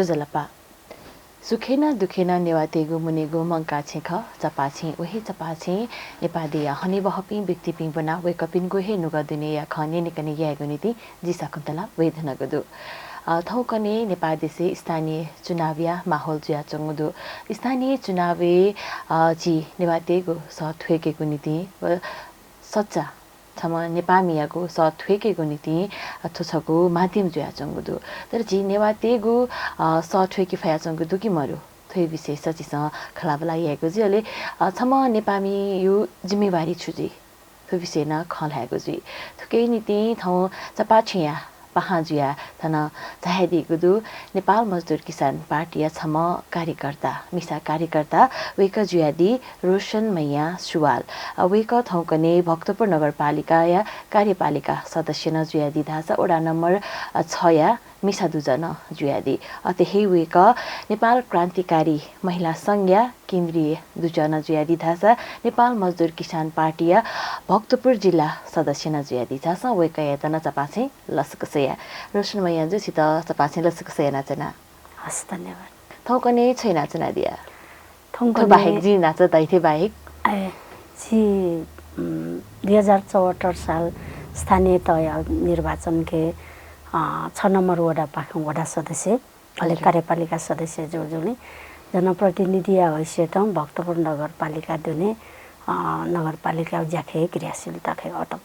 जलपा सुखेना दुखेना नेवातेगु मुनेगु मंका छे ख चपा छे वही चपा छे नेपादिया हनी बहपि व्यक्ति पिं बना वे कपिन गु हे नुगा दुने या खने निकने या गुनीति जी शकुन्तला वेदना गदु थौकने नेपादेशे स्थानीय चुनाविया माहौल जुया चंगुदु स्थानीय चुनावे जी नेवातेगु सथ्वेकेगु नीति सच्चा छमा नेपामियाको सथ्वेकेगु नीति अथछगु माध्यम जुया चंगुदु तर जी नेवातेगु सथ्वेके फया चंगुदु कि मरु थै विशेष सचिस खलाबला याको जी अले छमा नेपामी यो जिम्मेवारी छुजी थै विषय न खलाएको जी थके नीति थौ चपा छिया पहाजुया थन चाहेदी गुदु नेपाल मजदुर किसान पार्टी छम कार्यकर्ता मिसा कार्यकर्ता वेक जुयादी रोशन मैया सुवाल वेक थौकने भक्तपुर नगरपालिका या कार्यपालिका सदस्य न जुयादी धासा ओडा नम्बर 6 या मिसा दुजन जुयादी अतेही वेक नेपाल क्रान्तिकारी महिला संघ या केन्द्रीय दुजन जुयादी धासा नेपाल मजदुर किसान पार्टी या भक्तपुर जिल्ला सदस्य न जुयादी धासा वेक यातना चपाछे लसकसया रोशन मैया जो सित चपाछे लसकसया नाचना हस् धन्यवाद थौकने छै नाचना दिया थौक बाहेक जी नाच दैथे बाहेक जी 2074 साल स्थानीय तय निर्वाचन के 6 नंबर वडा सदस्य अहिले कार्यपालिका सदस्य जोजोले जनप्रतिनिधि हैसियत भक्तपुर नगरपालिका दुने नगरपालिका ज्याखे क्रियाशीलता खे अटक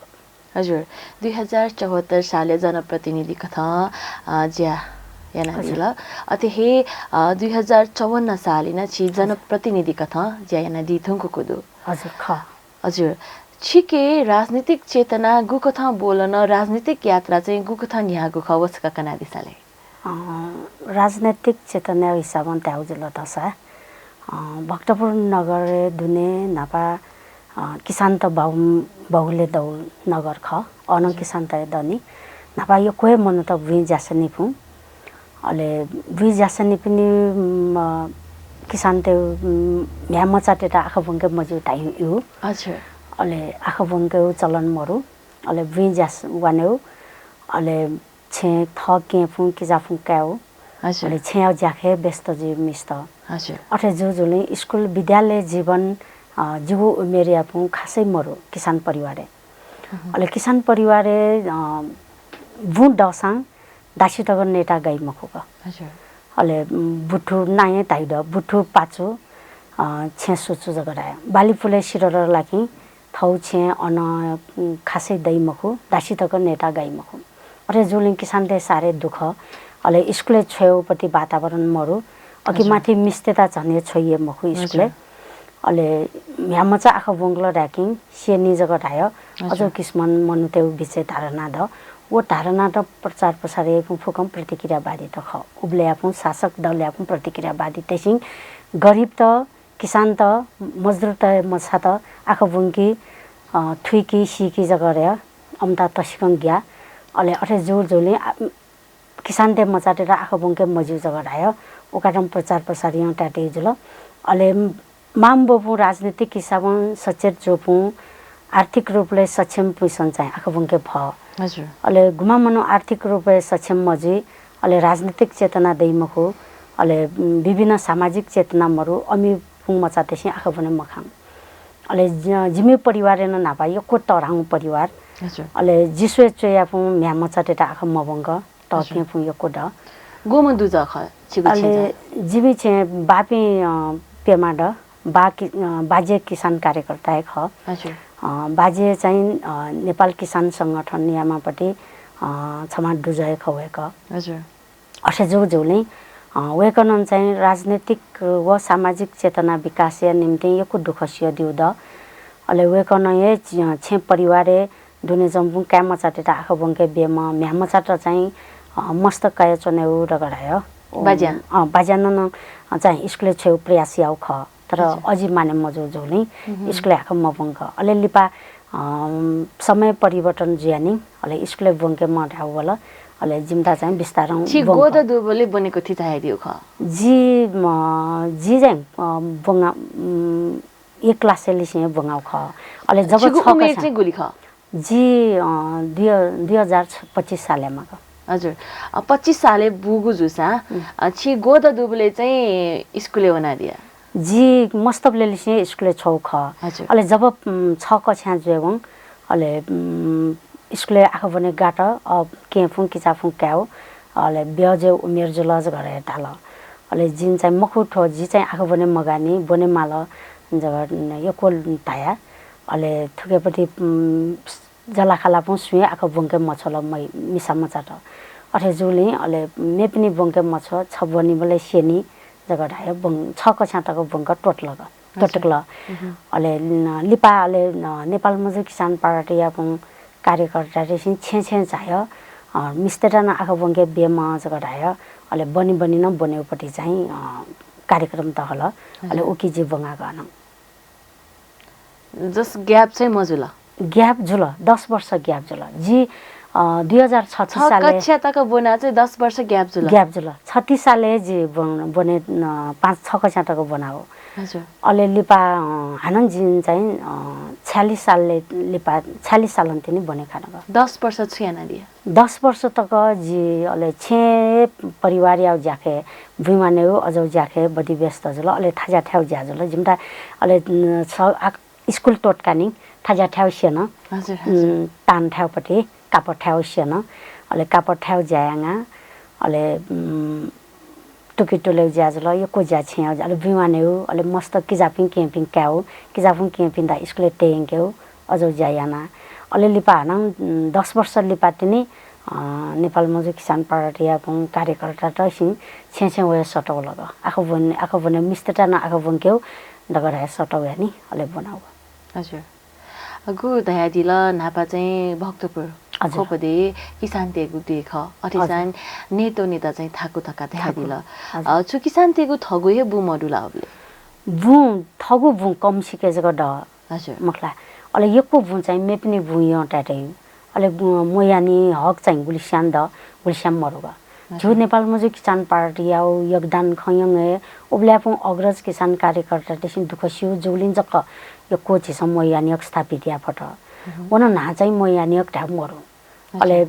हजुर 2074 साले जनप्रतिनिधि कथा ज्या याना दिला अतेहे 2054 सालिना छि जनप्रतिनिधि कथा ज्या याना दिथुङको कुदु हजुर ख हजुर छिके राजनीतिक चेतना गुकथा बोलन राजनीतिक यात्रा चाहिँ गुकथा न्या गुख वसका कना दिसाले राजनीतिक चेतना हिसाबन त्याउजुल दशा भक्तपुर नगर दुने नापा किसान त बहुले दौल नगर ख अन किसान त दनी नापा यो कोही मन त वि जासनी फु अले वि जासनी पनि किसान त म्याम चाटेटा आखा बंके मजु टाइ यु अच्छा अले आखा बंके चलन मरु अले वि जास वानेउ अले छे थ के फु किजा फु काउ अच्छा अले छे ज्याखे व्यस्त जी मिस्त अच्छा अठे जुजुले स्कुल विद्यालय जीवन जीव मेरिया फु खासै मरु किसान परिवारे अले किसान परिवारे वु दसाङ दासी तगर नेता गाई मखुक अच्छा अले बुठु नाये ताइद बुठु पाचो छे सुचु जगराय बाली फुले सिरर लाकी थौ छे अन खासै दै मखु दासी तगर नेता गाई मखु अरे जुलिङ किसान दे सारे दुख अले स्कुले छेउपट्टि वातावरण मरु अकि माथि मिस्तेता झने छोइए मखु स्कुले अले म्यामचा आख बंगलो राकिङ सेनी जग राय अजो किस्मन मनुतेउ बिचे धारणा द वो धारणा त प्रचार प्रसार फुकम प्रतिक्रियावादी त ख उब्ले आफू शासक दल आफू प्रतिक्रियावादी तेसिङ गरीब त किसान त मजदुर त मछा त आख बुंकी थुइकी सिकी जगरे अमता तसिकङ ग्या अले अठे जोर जोले किसान ते मचाटेर आख बुंके मजु जगराय ओकाटम प्रचार प्रसार यहाँ टाटे जुल अले माम बोपु राजनीतिक हिसाबन सचेत जोपु आर्थिक रूपले सक्षम पुइसन चाहिँ आख बुंके भ हजुर अले गुमा मनो आर्थिक रूपले सक्षम मजी अले राजनीतिक चेतना दैमखो अले विभिन्न सामाजिक चेतना मरु अमि पुङ मचातेसी आख बने मखाम अले जिमे परिवार न नापा यो को तराउ परिवार हजुर अले जिसुए चोया पु म्या मचाटेटा आख मबंग तके पु यो को द गोम दुज ख छिगु अले जिबी छे बापी पेमाड बाजे किसान कार्यकर्ता ख हजुर बाजे चाहिँ नेपाल किसान संगठन नियामापट्टि छमा दुजय खवेक हजुर असे जो जोले वेकनन चाहिँ राजनीतिक व सामाजिक चेतना विकास या निम्ति यको दुखसिय दिउद अले वेकन ये छे परिवारे दुने जम्बु क्याम चाटेटा आख बंके बेम म्याम चाट चाहिँ मस्तक काय चनेउ रगडाय बाज्यान बाज्यान चाहिँ स्कुले छेउ प्रयास याउ ख तर अझै माने मजो जोले स्कुले आख मबंग अले लिपा समय परिवर्तन ज्यानी अले स्कुले बंके म ढाउ वाला अले जिम्ता चाहिँ विस्तारङ छि गोद दुबले बनेको थि थाहे दिउ ख जी चाहिँ बंगा एक क्लासले से बंगाउ ख अले जब 6 उमेर चाहिँ गुली ख जी 2025 सालमा ख हजुर 25 साले बुगु जुसा छि गोद दुबले चाहिँ स्कुले बना दिया जी मस्तबले लिसे स्कुले छौ ख अले जब छ कक्षा जेवं अले स्कुले आखो बने गाट अब केफुङ किचाफुङ क्याउ अले ब्याजे उमेर जुलज गरे टाल अले जिन चाहिँ मखुठो जी चाहिँ आखो बने मगानी बने माल जब यको ताया अले थुकेपट्टि जलाखाला पु सुए आखो बंके मछल मै मिसा मचाट अथे जुली अले मेपनी बंके मछ छबनी बले सेनी जगह ढाय बङ छ कक्षा तक बंक टोटल अले लिपा अले नेपाल मजदुर किसान पार्टी यापु कार्यकर्ता रेसिन छे चाह्यो मिस्टेरा न आखो बंके बेमा जगह ढाय अले बनी न बनेपट्टि चाहिँ कार्यक्रम त हल अले उकी जी बंगा गन जस ग्याप चाहिँ मजुला ग्याप जुल 10 वर्ष ग्याप जुल जी 2036 साले कक्षा तक बना चाहिँ 10 वर्ष ग्याप जुल 36 साले जी बने 5-6 कक्षा तक बनाओ हजुर अले लिपा हानन जिन चाहिँ 46 सालले लिपा 46 साल अन्तिनी बने खाना 10 वर्ष छुयाना दिया 10 वर्ष तक जी अले छे परिवार याउ जाखे बिमाने अजौ जाखे बडी व्यस्त जुल अले थाजा ठ्याउ ज्या जुल जिमटा अले स्कुल टोटकानी थाजा ठ्याउ सेन हजुर तान ठ्याउपट्टि कापड ठ्याउ सेन अले कापड ठ्याउ ज्याङा अले टुकिटोले ज्याजल यो को ज्या छ्या अले बिमाने अले मस्त किजापिङ क्याम्पिङ क्याउ किजापिङ क्याम्पिङ दा स्कुले टेङ क्याउ अजौ ज्यायाना अले लिपा हन 10 वर्ष लिपा तिनी नेपाल मजदुर किसान पार्टी यापु कार्यकर्ता त सिं छे वे सटौ लग आखो बने मिस्टेटा न आखो बंक्यौ दगरा सटौ यानी अले बनाउ हजुर अगु दया दिल नापा चाहिँ भक्तपुर खोपदे किसान तेगु देख अथिसान नेतो नेता चाहिँ थाकु थका दया दिल छु किसान तेगु थगु हे बु मडुला अबले बु थगु बु कम सिके जग ड हजुर मखला अले यको बु चाहिँ मेपनी बु य टाटै अले मोयानी हक चाहिँ गुलिस्याम मरुगा जो नेपाल मजदुर किसान पार्टी याउ योगदान खयङे ओब्ल्यापु अग्रज किसान कार्यकर्ता त्यसि दुखसिउ जुलिन जक यो कोची समयानी स्थापित या फट वन ना चाहिँ मोयानी ढाक मरु अले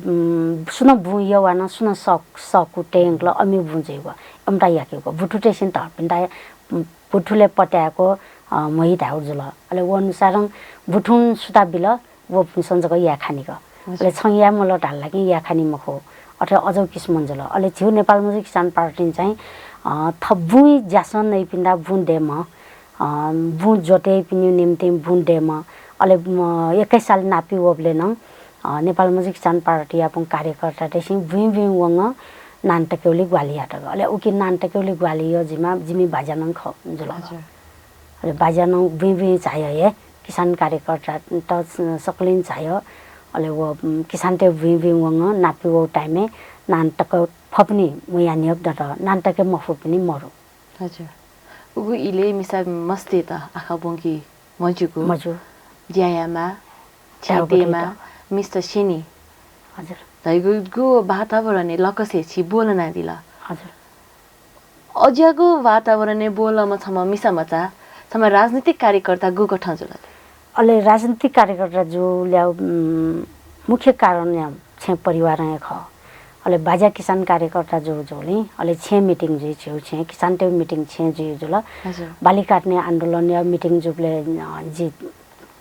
सुन बु यवाना सुन सकु टेंगल अमि बुजेको एमटा याकेको बुठु टेसिन त पिन्दा बुठुले पट्याको मही ढाउ जुल अले व अनुसार बुठुन सुता बिल वो संजक या खानीको अले छया मल ढाल लागि या खानी मखो अथे अजौ किस्मन जुल अले छिउ नेपाल मजदुर किसान पार्टी चाहिँ थबुई जासन नै पिन्दा बुन्डेम बुन जोटे पिन्यु निम्ति बुन्डेम अले 21 साल नापि वबले न नेपाल मजदुर किसान पार्टी यापु कार्यकर्ता त्यसि बुइ वङ नानटकेउली ग्वालियाट अले उकि नानटकेउली ग्वालियो जिमी बाजानङ ख जुल अले बाजानङ बुइ चाहियो हे किसान कार्यकर्ता त सकलिन चाहियो अले वो किसान ते बुइ वङ नापि वो टाइमे नानटक फपनी मुयानियक दट नानटके मफु पनि मरु हजुर उगु इले मिसा मस्ते त आखा बंकी मजु ज्यायामा छ्यातेमा मिस्टर सिनी हजुर दैगुगु वातावरण लकसे छि बोलना दिल हजुर अज्यागु वातावरण बोलमा छम मिसा मचा छम राजनीतिक कार्यकर्ता गु गठन जुल अले राजनीतिक कार्यकर्ता जो ल्याउ मुख्य कारण या छे परिवार ख अले बाजा किसान कार्यकर्ता जो जोली अले छे मिटिङ जे छेउ छे किसान टे मिटिङ छे जे जुल हजुर बाली काट्ने आन्दोलन या मिटिङ जुले जी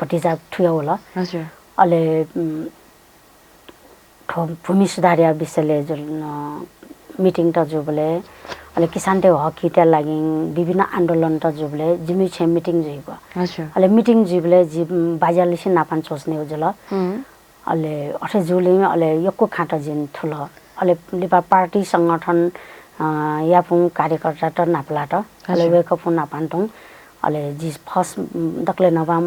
पटिजा ठुया होला हजुर अले भूमि सुधार या विषयले जुल मिटिङ त जुबले अले किसान टे हक हित लागि विभिन्न आन्दोलन त जुबले जिमी छे मिटिङ जेको हजुर अले मिटिङ जुबले जी बाजाले से नापन सोच्ने जुल अले अठे जुले अले यको खाटा जिन ठुलो अले लिपा पार्टी संगठन यापु कार्यकर्ता त नापलाट अले वेकअप नापान्तौ अले जी फर्स्ट दक्ले नवा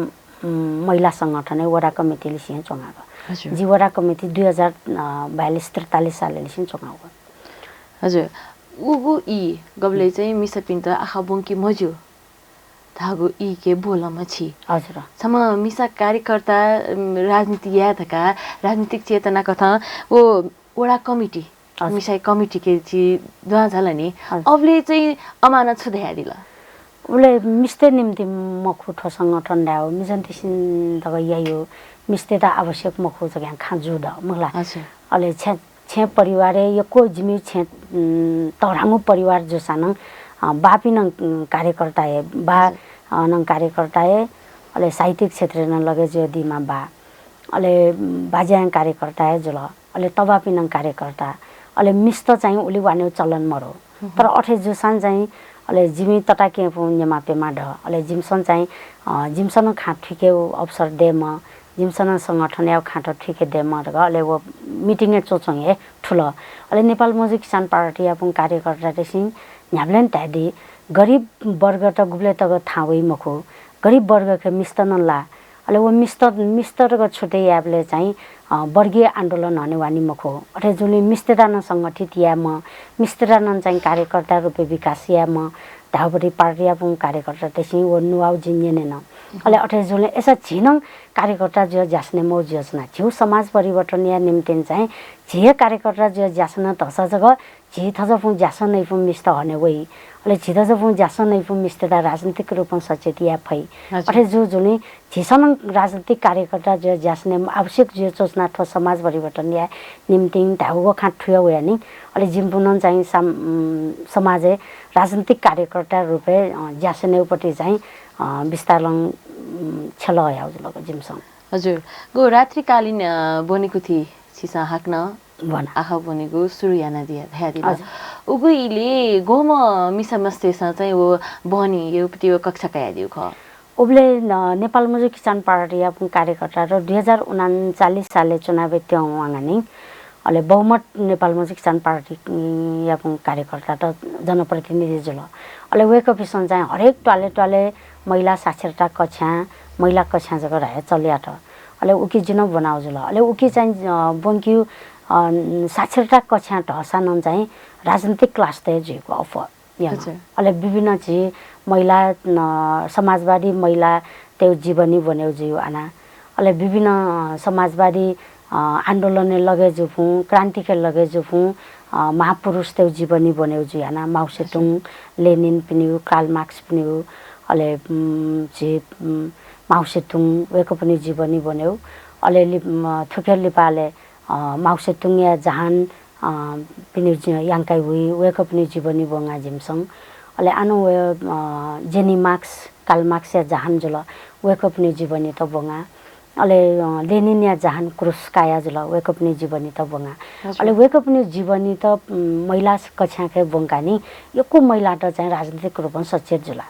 महिला संगठन वडा कमिटी लिसिन चोङाको जी वडा कमिटी 2042-43 साल लिसिन चोङाको हजुर उगु इ गबले चाहिँ मिसा पिन्त आखा बंकी मजु धागु इ के बोलमा छि हजुर सम मिसा कार्यकर्ता राजनीति या थका राजनीतिक चेतना कथा वो वडा कमिटी मिसाई कमिटी के छि द्वा झलनी अबले चाहिँ अमानत छु दया दिला उले मिस्ते निम्ति मखु ठो संगठन ल्याउ मिजन तिसिन दग यायो मिस्ते त आवश्यक मखु जग्या खाजु द मला अले छे परिवारे यको जिमी छे तरांगु परिवार जो सान बापी न कार्यकर्ता है बा न कार्यकर्ता है अले साहित्यिक क्षेत्र न लगे जो दिमा बा अले बाज्याङ कार्यकर्ता है जुल अले तबापी न कार्यकर्ता अले मिस्त चाहिँ उली वाने चलन मरो तर अठे जुसान चाहिँ अले जिमी तटाके पुण्यमा पेमा ढ अले जिमसन चाहिँ जिमसन खाट ठिके अवसर दे म जिमसन संगठन या खाट ठिके दे म र अले वो मिटिङ चोचङ हे ठुलो अले नेपाल मजदुर किसान पार्टी यापुङ कार्यकर्ता तेसिङ न्याब्लेन तादी गरीब वर्ग त गुब्ले त थावै मखो गरीब वर्ग के मिस्तन ला अले वो मिस्तर ग छुटे याबले चाहिँ वर्गीय आन्दोलन हने वानी मखो अथे जुली मिस्त्रदान संगठित या म मिस्त्रदान चाहिँ कार्यकर्ता रूपे विकास या म धावरी पार्टी यापुङ कार्यकर्ता तेसिङ वो नुवाउ जिन्ने न अले अथे जुली ऐसा झिनङ कार्यकर्ता जो जास्ने मौज योजना झिउ समाज परिवर्तन या निम्तिन चाहिँ झिए कार्यकर्ता जो जास्न तसा जगह झि थजफुङ जासन नै पुम मिस्त हने वही अले झि थजफुङ जासन नै पुम मिस्त्रदा राजनीतिक रूपमा सचेत या फै अथे जो जुनी झिसन राजनीतिक कार्यकर्ता जो जास्ने आवश्यक जो सोचना ठ समाज परिवर्तन या निम्तिन धाउगो खाट ठुया वया नि अले जिम्पुनन चाहिँ समाजे राजनीतिक कार्यकर्ता रूपे जासने उपटि चाहिँ विस्तारलङ छल याउजलको जिमसँग हजुर गो रात्रिकालीन बनेको थिए छिसा हाक्न बना आखा बनेको सुरु याना दिया ध्यादिला उगुइले गोम मिसमस्तेसा चाहिँ वो बनी यो पति कक्षा कया दिउ ख उबले नेपाल मजदुर किसान पार्टी यापुङ कार्यकर्ता र 2039 सालले चुनाव त्यौवाङानी अले बहुमत नेपाल मजदुर किसान पार्टी यापुङ कार्यकर्ता त जनप्रतिनिधि जुल अले वेक अफिसन चाहिँ हरेक टोले महिला साक्षरता कक्षा महिला कक्षा जगह रहे चलिया त अले उकी जिन बनाउ जुल अले उकी चाहिँ बंक्यु साक्षरता कक्षा ढसान चाहिँ राजनीतिक क्लास ते जिको अफर अले विभिन्न छि महिला समाजवादी महिला त्यो जीवनी बन्यो जिउ आना अले विभिन्न समाजवादी आन्दोलन लगे जुफु क्रान्ति के लगे जुफु महापुरुष त्यो जीवनी बन्यो जिउ आना माओसेतुङ लेनिन पिन्यु कार्ल मार्क्स पिन्यु अले छि माओसेतुङ वेको पनि जीवनी बन्यो अले थुकेर लिपाले माओसेतुङ या जहान पिन्यु याङकाइ हुई वेको पनि जीवनी बंगा जिमसङ अले आनो जेनी मार्क्स कार्ल मार्क्स या जहान जुल वेको पनि जीवनी त बंगा अले लेनिन या जहान क्रुस्काया जुल वेको पनि जीवनी त बंगा अले वेको पनि जीवनी त महिला कक्षा के बंगानी यको महिला त चाहिँ राजनीतिक रूपमा सचेत जुला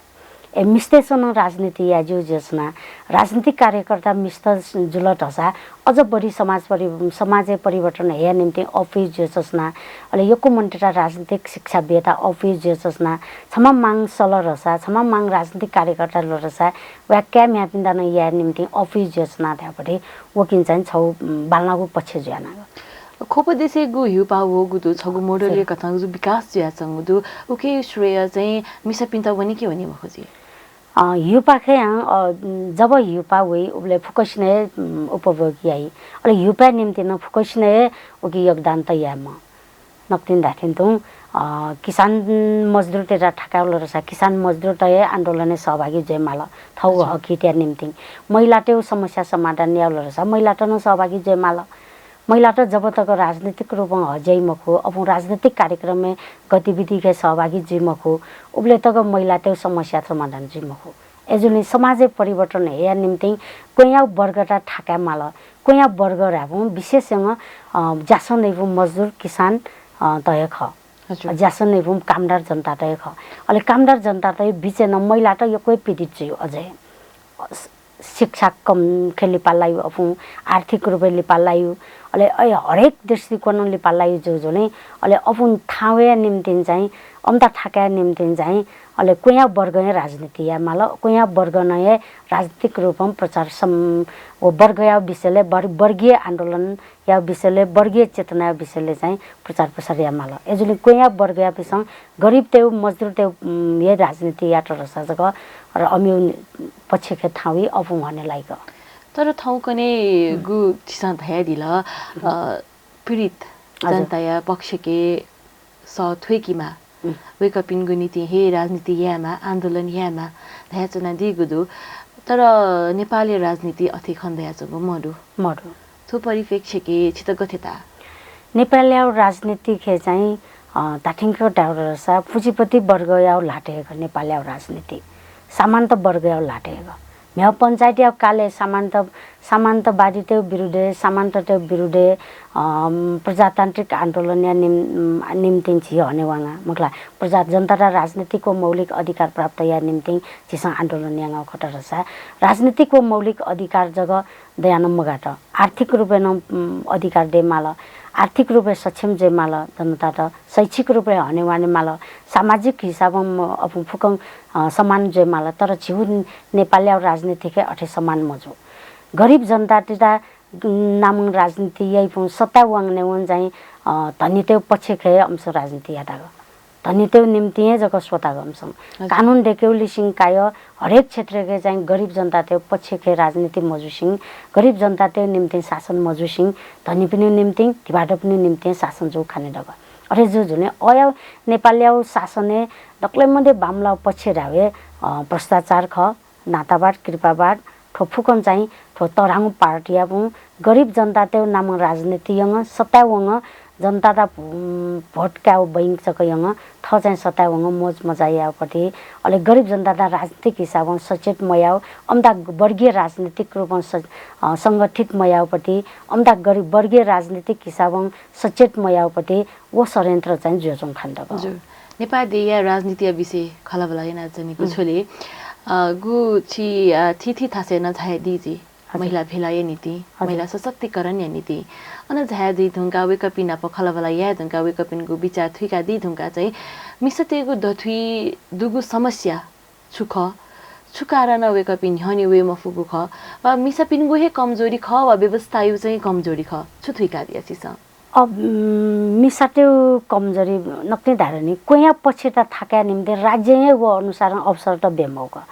ए मिस्तेसन राजनीति या जो जसना राजनीतिक कार्यकर्ता मिस्त जुल ढसा अझ बढी समाज परिवर्तन हेया निम्ति अफिस जसना अले यको मन्टेरा राजनीतिक शिक्षा बेता अफिस जसना छमा मांग सल रसा छमा मांग राजनीतिक कार्यकर्ता ल रसा वा क्याम यापिन्दा न या निम्ति अफिस जसना थापटे वकिन चाहिँ छौ बालनागु पछि ज्याना खोप देशे गु हिउपा हो गुदु छगु मोडलले कथा गु विकास ज्या संगु ओके श्रेय चाहिँ मिसपिन्ता वनी के वनी मखोजी हिउपा खे जब हिउपा वही उबले फुकसने उपभोगी आई अले हिउपा निम्ति न फुकसने ओकी योगदान त या म नक्तिन दाथिन त किसान मजदुर तेरा ठकाउल रसा किसान मजदुर त आन्दोलने सहभागी जयमाला थौ हकिट्या निम्ति महिला त्यो समस्या समाधान याउल रसा महिला त न सहभागी जयमाला महिला त जब तक राजनीतिक रूपमा हजै मखो अब राजनीतिक कार्यक्रम में गतिविधि के सहभागी जी मखो उबले तक महिला त्यो समस्या समाधान जी मखो एजुनी समाज परिवर्तन हेया निम्ति कोया वर्गटा ठाका माला कोया वर्ग राबु विशेषसँग जासन नै मजदुर किसान तय ख जासन नै कामदार जनता तय ख अले कामदार जनता तय बिचे न महिला त यो कोही पीडित छ अझै शिक्षा कम खेली पालायु अपु आर्थिक रूपले लिपालायु अले हरेक दृष्टिकोणले पालायु जो नै अले अपुन थावे निम्तिन चाहिँ अम्ता ठाका निम्तिन चाहिँ अले कोया वर्ग राजनीति या माल कोया वर्ग नए राजनीतिक रूपमा प्रचार ओ वर्ग या विषयले वर्गीय आन्दोलन या विषयले वर्गीय चेतना विषयले चाहिँ प्रचार प्रसार या माल एजुले कोया वर्ग या पिसङ गरीब त्यो मजदुर त्यो ये राजनीति या तरसा जग र अम्यु पछि के थावी अपु भने लाइक तर ठाउँ कने गु छिसा भया दिला पीडित जनता या पक्ष के सथ्वेकीमा वेकअपिन गुनीति हे राजनीति यामा आन्दोलन यामा धाचना दिगुदु तर नेपाली राजनीति अति खन्दाया जगो मडु थो परिप्रेक्ष्य के छित गथेता नेपाल राजनीति खे चाहिँ ताठिङको डाउरसा पुँजीपति वर्ग याव लाटेको नेपाल राजनीति सामन्त वर्ग याव लाटेको म्याउ पञ्चायत याव काले सामन्तवादी त्यो विरुद्ध सामन्त त्यो विरुद्ध प्रजातान्त्रिक आन्दोलन या निम्ति छियो हनेवाङा मुखला प्रजा जनता र राजनीतिको मौलिक अधिकार प्राप्त या निम्ति छिसँग आन्दोलन याङ खटरसा राजनीतिको मौलिक अधिकार जग दयानम्मगाट आर्थिक रूपे अधिकार दे माल आर्थिक रूपे सक्षम जे माल जनता त शैक्षिक रूपे हनेवाने माल सामाजिक हिसाबमा अब फुकङ समान जे माल तर छिउ नेपाली राजनीति के अठे समान मजु गरीब जनता तिता नामङ राजनीति यही पुं सत्ता वाङ्ने वन चाहिँ धनी त्यो पछि खे अंश राजनीति यादाग धनी त्यो निम्ति जग स्वता गमसङ कानुन डेकेउली सिंह कायो हरेक क्षेत्र के चाहिँ गरीब जनता त्यो पछि खे राजनीति मजु सिंह गरीब जनता त्यो निम्ति शासन मजु सिंह धनी पनि निम्ति तिबाट पनि निम्ति शासन जो खाने दग अरे जो जुने अया नेपाली शासने दक्ले मध्ये बामला पछि रावे भ्रष्टाचार ख नाताबाट कृपाबाट ठोफुकन चाहिँ ठो तराङ पार्टी अब गरीब जनता त्यो नाम राजनीति यङ सत्ता वङ जनता दा भोट क्या बैंक चक यङ थ चाहिँ सत्ता वङ मोज मजायापट्टि अले गरीब जनता दा राजनीतिक हिसाबमा सचेत मयाव अम्दा वर्गीय राजनीतिक रूपमा संगठित मयावपट्टि अम्दा गरीब वर्गीय राजनीतिक हिसाबमा सचेत मयावपट्टि वो षड्यन्त्र चाहिँ जोजोङ खान्द हजुर नेपाली राजनीति विषय खलाबला yana जनेको छोले गु थी थासे न झाय दीजी महिला भिलाय नीति महिला सशक्तिकरण या नीति अन झाय दी धुंका वेकपिना पखलाबला या धुंका वेकपिनको विचार थुइका दी धुंका चाहिँ मिसतेगु दथुई दुगु समस्या छुकारा न वेकपिन हनि वे मफुगु ख वा मिसपिन गुहे कमजोरी ख वा व्यवस्था यु चाहिँ कमजोरी ख छुथुइका दियासिस अब मिसाटेउ कमजोरी नक्ने धारणी कोया पछि त थाक्या निम्ति राज्य वो अनुसार अवसर त बेमौका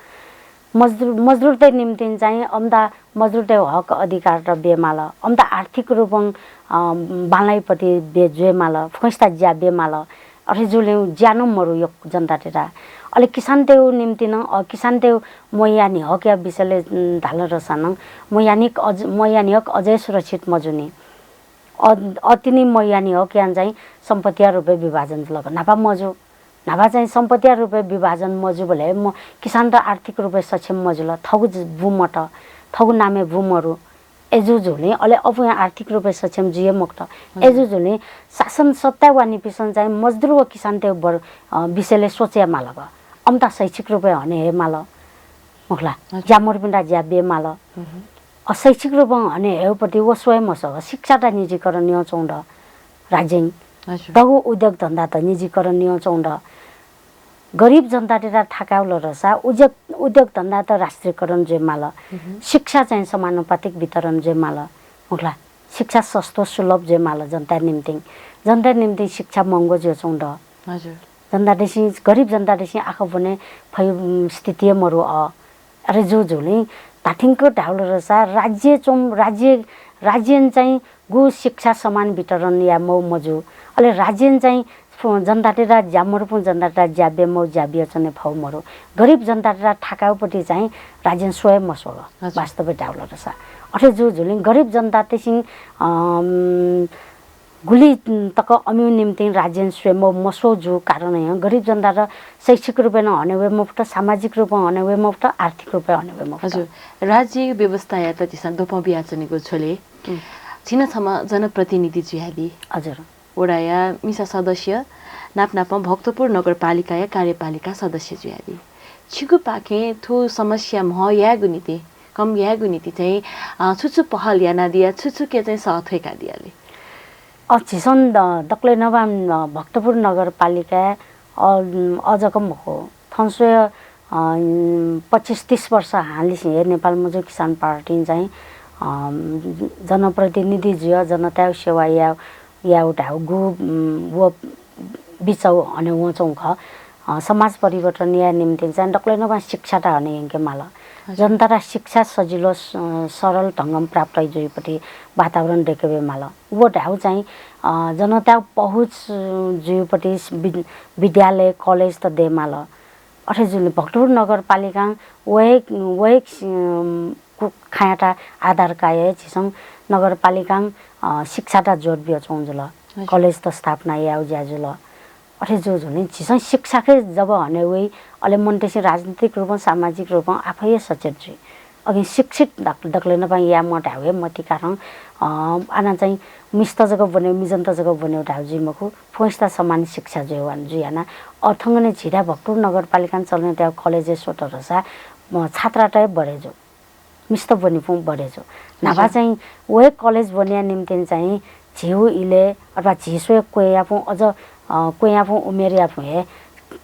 मजदुर त निम्ति चाहिँ अम्दा मजदुर त हक अधिकार त बेमाल अम्दा आर्थिक रूपङ बालाइपट्टि बेजेमाल फैस्ता ज्या बेमाल अरे जुले ज्यानो मरु यो जनता तेरा अले किसान तेउ निम्ति न किसान तेउ मैयानी हक या विषयले धाल रसान मैयानी हक अझै सुरक्षित मजुनी अति नै मैयानी हक या चाहिँ सम्पत्ति रूपे विभाजन लग नापा मजु नाभा चाहिँ सम्पत्ति रूपे विभाजन मजु भले म किसान र आर्थिक रूपे सक्षम मजुल थगु भूमट थगु नामे भूमहरू एजुजुले अले अब यहाँ आर्थिक रूपे सक्षम जिए मुक्त एजुजुले शासन सत्ता वा निपिसन चाहिँ मजदुर वा किसान त्यो विषयले सोचे मालग अम्ता शैक्षिक रूपे हने हे माल मुखला जामर पिण्डा ज्या बे माल अशैक्षिक रूपमा हने हेपट्टि वो स्वयं मसग शिक्षा त निजीकरण नियो चौंड राज्य दगु उद्योग धन्दा त निजीकरण नियो चौंड गरीब जनता तेरा थाकाउल रसा उद्योग धन्दा त राष्ट्रियकरण जे माल शिक्षा चाहिँ समानुपातिक वितरण जे माल मुखला शिक्षा सस्तो सुलभ जे माल जनता निम्ति शिक्षा महँगो जे चौंड हजुर जनता देशी गरीब जनता देशी आँखा बने फै स्थिति मरु अरे जो जुले ताठिङको ढाउल रसा राज्य चाहिँ गु शिक्षा समान वितरण या मौ मजु अले राज्य चाहिँ जनता तेरा ज्यामरु जनता ज्याबे मौ ज्याबिय चने फौ मरु गरीब जनता तेरा ठाकाउपट्टि चाहिँ राज्य स्वयं मसोग वास्तव ढाउल रसा अरे जो जुले गरीब जनता तेसिङ गुली तक अम्यु निम्ति राज्य स्वयं मसोजु कारण यहाँ गरीब जनता र शैक्षिक रूपे हने मुफ्त सामाजिक रूपमा हने मुफ्त आर्थिक रूपे हने मुफ्त हजुर राज्य व्यवस्था या त दिसा दोप बियाचनेको छोले छिन छमा जनप्रतिनिधि जुयादी हजुर ओडाया मिसा सदस्य नापनापमा भक्तपुर नगरपालिका या कार्यपालिका सदस्य जुयादी छिगु पाखे थो समस्या म या गुनीति कम या गुनीति चाहिँ छुछु पहल या नदिया छुछु के चाहिँ सहथैका दियाले छिसन दक्ले नवाम भक्तपुर नगरपालिका अझ कम हो थन्सो 25-30 वर्ष हालिसिए नेपाल मजदुर किसान पार्टी चाहिँ जनप्रतिनिधि जियो जनता सेवा या उठा गु वो बिचौ हने वचौ ख समाज परिवर्तन या निम्ति चाहिँ दक्ले नवाम शिक्षा त हने यंके माल जनता र शिक्षा सजिलो सरल ढङ्गमा प्राप्त जुइपट्टि वातावरण देखेबे माल वो ढाउ चाहिँ जनता पहुँच जुइपट्टि विद्यालय कलेज त दे माल अठे जुले भक्तपुर नगरपालिका वे खायाटा आधार काय छिसङ नगरपालिका शिक्षाटा जोड बियो चौंजुल कॉलेज त स्थापना याउ ज्याजुल अरे जो जुने जिसं शिक्षा के जब हने वे अले मनटेसी राजनीतिक रूपमा सामाजिक रूपमा आफै सचेत छि अघि शिक्षित दक्ले न पाइ या मट हावे मति कारण आना चाहिँ मिस्त जग बने मिजन्त जग बने उठाउजी मखु फोस्ता समान शिक्षा जोवान जुयाना अथंगने छिरा भक्तु नगरपालिका चल्ने त्या कॉलेज सोटर रसा छात्राटै बढे जो मिस्त बनि पु बढे जो नाभा चाहिँ वे कॉलेज बनिया निम्ति चाहिँ झिउ इले अथवा झिसो कोया पु अझ कोया पु उमेरिया पु हे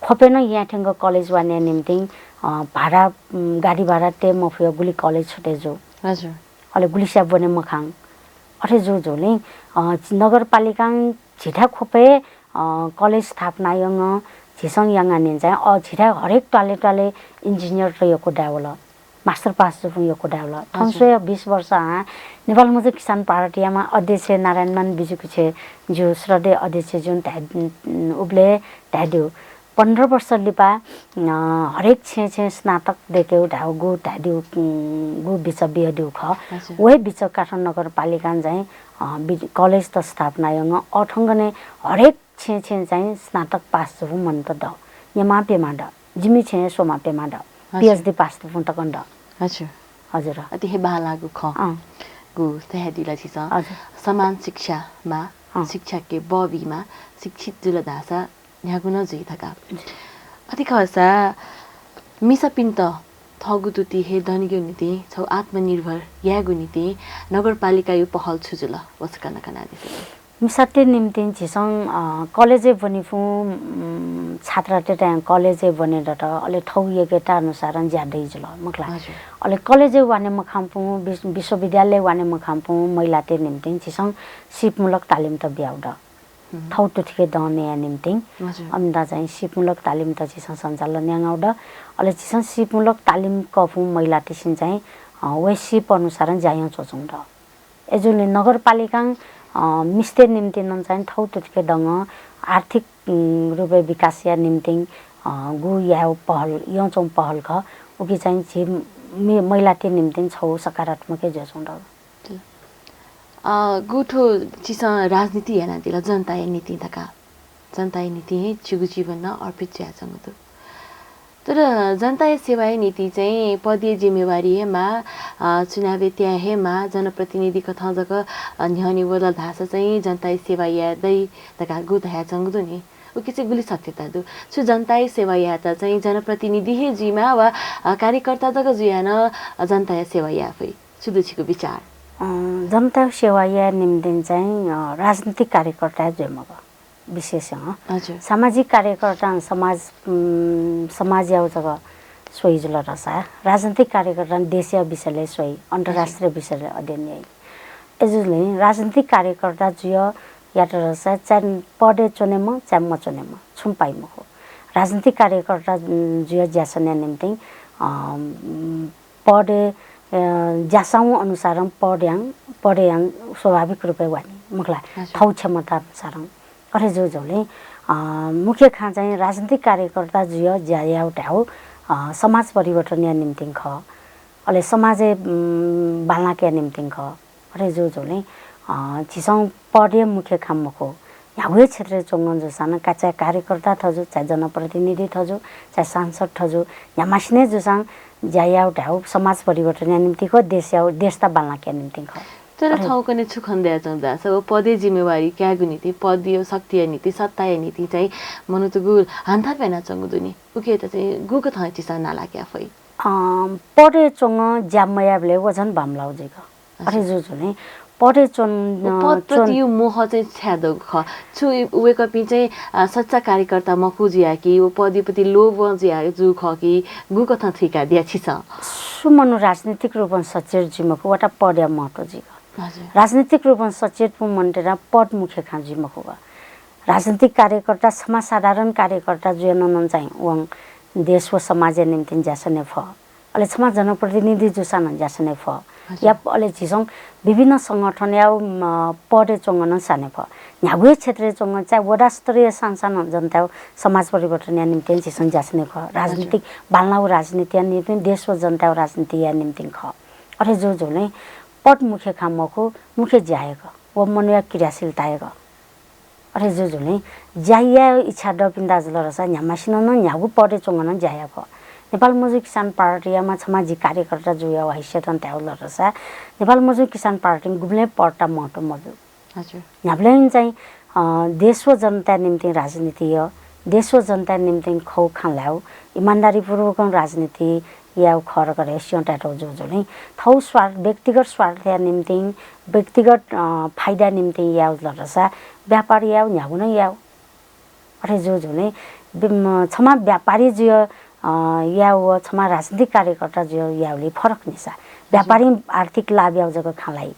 खोपेन यहाँ ठेंग कॉलेज वाने निम्ति भाडा गाडी भाडा टे मफियो गुली कॉलेज छुटे जो हजुर अले गुलिसा बने मखाङ अरे जो जोले नगरपालिका छिटा खोपे कॉलेज स्थापना यङ झिसङ यङ आने चाहिँ छिटा हरेक टाले टाले इन्जिनियर र यको डावल मास्टर पास जो यको डावल थन्सो 20 वर्ष नेपाल मजे किसान पार्टीमा अध्यक्ष नारायणमान बिजुको छे जो श्रद्धेय अध्यक्ष जुन उबले ट्याड्यो 15 वर्ष लिपा हरेक छे स्नातक देख्यो ढाउ गु ट्याड्यो गु बिच बियड्यो ख वे बिच काठमाडौँ नगरपालिका चाहिँ कॉलेज त स्थापना यङ अठंगने हरेक छे चाहिँ स्नातक पास जो मन त द यमा पेमा द जिमी छे सोमा पेमा द पीएचडी पास त कन्ड हजुर हजुर अति हे बालागु ख गु तहदिला छिस समान शिक्षामा शिक्षा के बबीमा शिक्षित जुल दासा न्यागु न जई थका अति खसा मिसा पिन्त थगुतुति हे धनिगु नीति छौ आत्मनिर्भर यागु नीति नगरपालिका यो पहल छुजुल वसकन कना दिसे मिसाते निम्ति छिसङ कलेजे बनिफु छात्र टेटा कलेजे बनेर त अले ठौ यकेटा अनुसार ज्यादै जुल मखला अले कलेजे वाने मखाम्पु विश्वविद्यालय वाने मखाम्पु महिलाते निम्ति छिसङ सिपमूलक तालिम त ब्याउड ठौ टुठिके दने निम्ति अन्दा चाहिँ सिपमूलक तालिम त छिसङ सञ्चालन न्याङाउड अले छिसङ सिपमूलक तालिम कफु महिला तिसिन चाहिँ वे सिप अनुसार ज्यायो चोचुङ र एजुले नगरपालिका मिस्ते निम्ति नन चाहिँ ठौ टुटके दङ आर्थिक रूपे विकास या निम्ति गु या पहल यो चौ पहल ख उकि चाहिँ छि महिला ते निम्ति छौ सकारात्मक जसुङ र गुठो चिस राजनीति हेना दिला जनता नीति तका जनता नीति हे जुगु जीवन अर्पित ज्यासँग त तर जनता सेवा नीति चाहिँ पदीय जिम्मेवारी हेमा चुनावी त्या हेमा जनप्रतिनिधि कथा जग न्यानी वला धासा चाहिँ जनता सेवा यादै तका गु दया चंगदु नि उकि चाहिँ गुली सत्यता दु छु जनता सेवा या त चाहिँ जनप्रतिनिधि हे जिमा वा कार्यकर्ता जग जुयान जनता सेवा या फै सुदुछिको विचार जनता सेवा या निम्ति चाहिँ राजनीतिक कार्यकर्ता जेमग विशेष सामाजिक कार्यकर्ता समाज याउ जग सोही जुल रसा राजनीतिक कार्यकर्ता देशीय विषयले सोही अन्तर्राष्ट्रिय विषयले अध्ययन यही एजुले राजनीतिक कार्यकर्ता जुय यात रसा चान पढे चुनेम चाम चुनेम छुम्पाइ म हो राजनीतिक कार्यकर्ता जुय ज्यासन्या निम्ति पढे ज्यासाउ अनुसार पढ्याङ स्वाभाविक रूपे वानी मुखला ठौ क्षमता अनुसार अरे जो जोले मुख्य खा चाहिँ राजनीतिक कार्यकर्ता जुय ज्याया उठाउ समाज परिवर्तन या निम्ति ख अले समाजे बालना के निम्ति ख अरे जो जोले छिसङ पढे मुख्य खाम मखो यावे क्षेत्र चोंगन जो सान काचा कार्यकर्ता थजु चाहे जनप्रतिनिधि थजु चाहे सांसद थजु या मासिने जोसाङ ज्याया उठाउ समाज परिवर्तन या निम्ति ख देशता बालना के निम्ति ख तर ठाउँकने छुखन्दा चंदा सब पदे जिम्मेवारी क्यागु नीति पदीय शक्तिय नीति सत्ताय नीति चाहिँ मनु त गु हान्था पेना चंगुदुनी उके त चाहिँ गुको थाय चिसा नाला क्या फै पढे चोंग ज्यामयाबले वजन बामलाउ जेक अरे जो जुने पढे प्रति यो मोह चाहिँ छ्यादो ख छु वेकपि चाहिँ सच्चा कार्यकर्ता मखु जिया कि वो पदिपति लोभ जिया जु ख कि गुको था थिका दिया छिस सुमनु राजनीतिक रूपमा सचेत जिमको वटा पढ्या महत्व जिक राजनीतिक रूपमा सचेत पु मन्टेरा पद मुख्य खाजी मखुवा राजनीतिक कार्यकर्ता समाज साधारण कार्यकर्ता जुन चाहिँ वङ देश व समाज निम्ति ज्यासने फ अले समाज जनप्रतिनिधि जुसान ज्यासने फ या अले छिसङ विभिन्न संगठन या पढे चोंगन साने फ यावे क्षेत्र चोंग चाहिँ वडा स्तरीय सांसन जनता समाज परिवर्तन या निम्ति छिसङ ज्यासने फ राजनीतिक बालनाउ राजनीति या निम्ति देश व जनता राजनीति या निम्ति ख अरे जो जोले पट मुख्य खामको मुख्य ज्याएको व मनुया क्रियाशीलताएको अरे जो जुने जाइया इच्छा डपिन्दा जुल रसा न्यामासिन न न्यागु परे चोंगन जाया भ नेपाल मजदुर किसान पार्टीमा सामाजिक कार्यकर्ता जो या हैसियतन त्याउल रसा नेपाल मजदुर किसान पार्टी गुब्ले पर्टा महत्व मजु हजुर न्याब्लेन चाहिँ देश व जनता निम्ति राजनीति हो देश व जनता निम्ति खौ खालाउ इमानदारीपूर्वक राजनीति या खर गरे स्योटा जो जुने थौ स्वार्थ व्यक्तिगत स्वार्थ निम्ति व्यक्तिगत फाइदा निम्ति या रसा व्यापारी या न्यागु न या अरे जो जुने क्षमा व्यापारी जो या व क्षमा राजनीतिक कार्यकर्ता जो याले फरक निसा व्यापारी आर्थिक लाभ या जग खालाई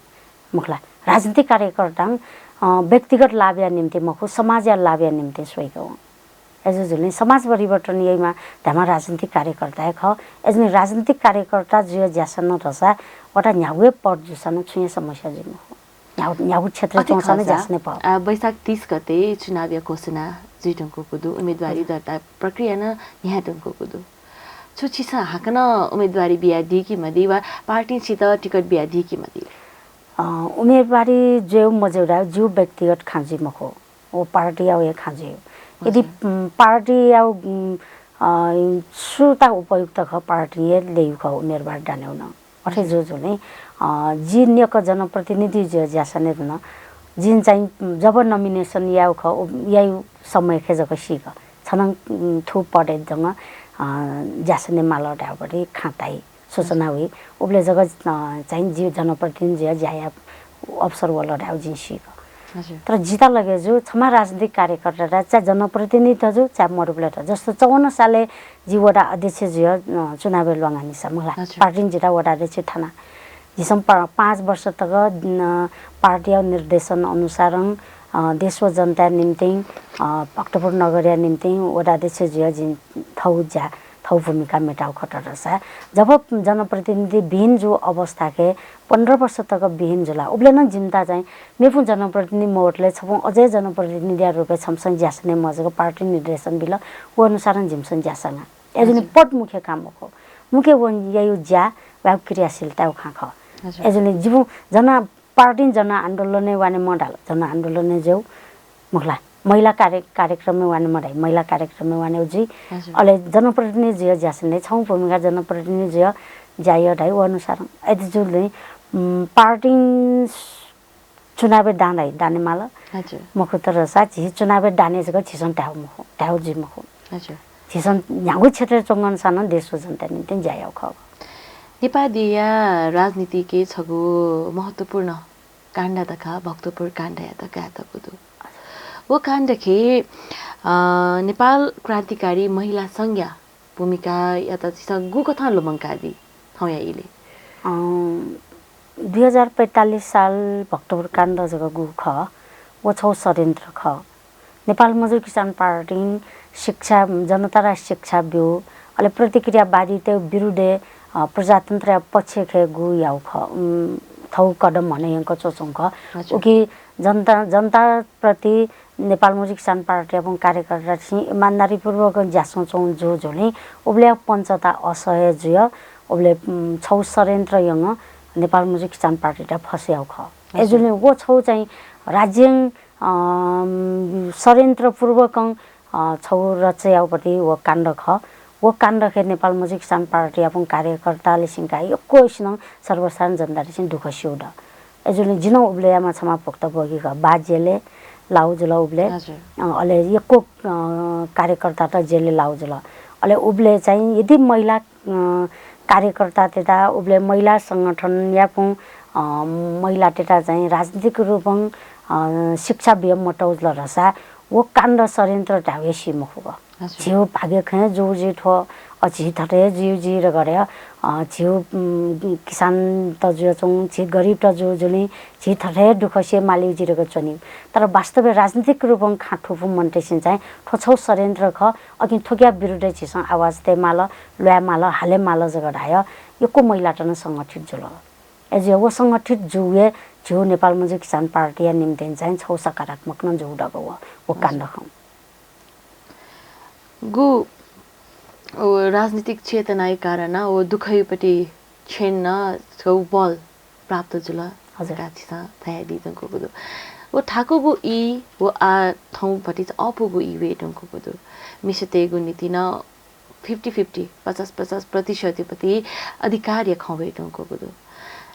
मुखला राजनीतिक कार्यकर्ता व्यक्तिगत लाभ या निम्ति मखु समाज या लाभ या निम्ति सोइको एजो जुने समाज परिवर्तन यहीमा धामा राजनीतिक कार्यकर्ता ख एजने राजनीतिक कार्यकर्ता जो ज्यासन रसा वटा न्यागु पद जुसन छुए समस्या जिमु न्यागु क्षेत्र चौसन ज्यासने प वैशाख 30 गते चुनावी घोषणा जुटंको कुदु उम्मेदवारी दर्ता प्रक्रिया न यहाँ टंको कुदु छुछिसा हाकन उम्मेदवारी बिया दी कि मदी वा पार्टी छित टिकट बिया दी कि मदी उम्मेदवारी जो मजेउडा जो व्यक्तिगत खाँजी मखो ओ पार्टी या खाँजी यदि पार्टी या श्रोता उपयुक्त ख पार्टी ल्याउ ख उम्मेदवार डान्याउन अथे जो जुने जिन्यक जनप्रतिनिधि जो ज्यासने न जिन चाहिँ जब नमिनेसन याउ ख याउ समय खेजक सिक छनङ थु पडे जङ ज्यासने माल डाबडी खाताई सूचना हुई उबले जग चाहिँ जीव जनप्रतिनिधि ज्याया अवसर वला डाउ जिन सिक तर जिता लगे जो क्षमा राजनीतिक कार्यकर्ता चा जनप्रतिनिधि जो चा मरुप्लेट जस्तो 54 साले जीवडा अध्यक्ष जो चुनाव लंगानी समूह पार्टी जिता वडा अध्यक्ष थाना जिसम 5 वर्ष तक पार्टी निर्देशन अनुसार देश व जनता निम्ति भक्तपुर नगरिया निम्ति वडा अध्यक्ष जो जिन थौ भूमिका मेटाउ खटरसा जब जनप्रतिनिधि विहीन जो अवस्था के 15 वर्ष तक विहीन जुला उबले न जिम्ता चाहिँ मेफु जनप्रतिनिधि मोटले छपौ अझै जनप्रतिनिधि रुपे छमसन ज्यासने मजको पार्टी निर्देशन बिल वो अनुसार जिमसन ज्यासँग एजनी पट मुख्य काम हो मुख्य वन ययु ज्या वा क्रियाशीलता खाख एजनी जीव जना पार्टी जना आन्दोलन वाने मडाल जना आन्दोलन जेउ मुखला महिला कार्यक्रम में वाने मडाई महिला कार्यक्रम में वाने उजी अले जनप्रतिनिधि जिया ज्यासने छौ भूमिका जनप्रतिनिधि जिया जाय ढाई वो अनुसार एदि जुले पार्टी चुनाव दाने माला मखु तर साची चुनाव दाने जग छिसन टाउ जी मखु छिसन न्यागु क्षेत्र चंगन सान देशो जनता निम्ति जाय ख नेपादिया राजनीति के छगु महत्वपूर्ण काण्ड तका भक्तपुर काण्ड या तका तकुदु वो काण्ड के नेपाल क्रान्तिकारी महिला संज्ञा भूमिका या त गु कथा लोमंकादी थौया इले 2045 साल भक्तपुर काण्ड जग गु ख वो छौ षड्यन्त्र ख नेपाल मजदुर किसान पार्टी शिक्षा जनता र शिक्षा ब्यू अले प्रतिक्रियावादी ते विरुद्धे प्रजातन्त्र पक्ष खे गु याउ ख थौ कदम भने यंको चोचों ख उकि जनता प्रति नेपाल मजदुर किसान पार्टी एवं कार्यकर्ता छि ईमानदारी पूर्वक ज्यासो चौ जो जोले उबले पञ्चता असहय जुय उबले छौ षड्यन्त्र यंग नेपाल मजदुर किसान पार्टी ता फस्याउ ख एजुले वो छौ चाहिँ राज्य षड्यन्त्र पूर्वक छौ रचयाउपटि वो काण्ड ख वो काण्ड खे नेपाल मजदुर किसान पार्टी एवं कार्यकर्ताले सिंका यको सिन सर्वसाधारण जनताले सिन दुख सिउड एजुले जिनो उबलेमा छमा पोक्त बगी ख बाजेले लाउजुल उबले अले यको कार्यकर्ता त जेले लाउजुल अले उबले चाहिँ यदि महिला कार्यकर्ता तेता उबले महिला संगठन या महिला तेता चाहिँ राजनीतिक रूपमा शिक्षा बियम मटौजल रसा वो काण्ड षड्यन्त्र ढावेसी मखुग छिउ भागे खे जो जी ठो अछि थटे जीव जी र गरे छिउ किसान त जो चौ छि गरीब त जो जुनी छि थटे दुख से मालिक जी र चनी तर वास्तव राजनीतिक रूपमा खाठुफु मन्टेसिन चाहिँ ठोछौ षड्यन्त्र ख अघि ठोक्या विरुद्ध छिस आवाज ते माल ल्या माल हाले माल जगडाय यको महिला टन संगठित जुल एजे वो संगठित जुए जो नेपाल मजदुर किसान पार्टी या निम्ति चाहिँ छौ सकारात्मक न जोडको वो काण्ड ख गु राजनीतिक चेतनाको कारण वो दुखैपट्टि छेन छौ बल प्राप्त जुल हजुर आछिसा थाया दिजनको बुदु वो ठाकुगु इ वो आ थौ भटिच अपुगु इ वे ढंगको बुदु मिसतेगु नीति न 50-50 50% पति अधिकार या खवे ढंगको बुदु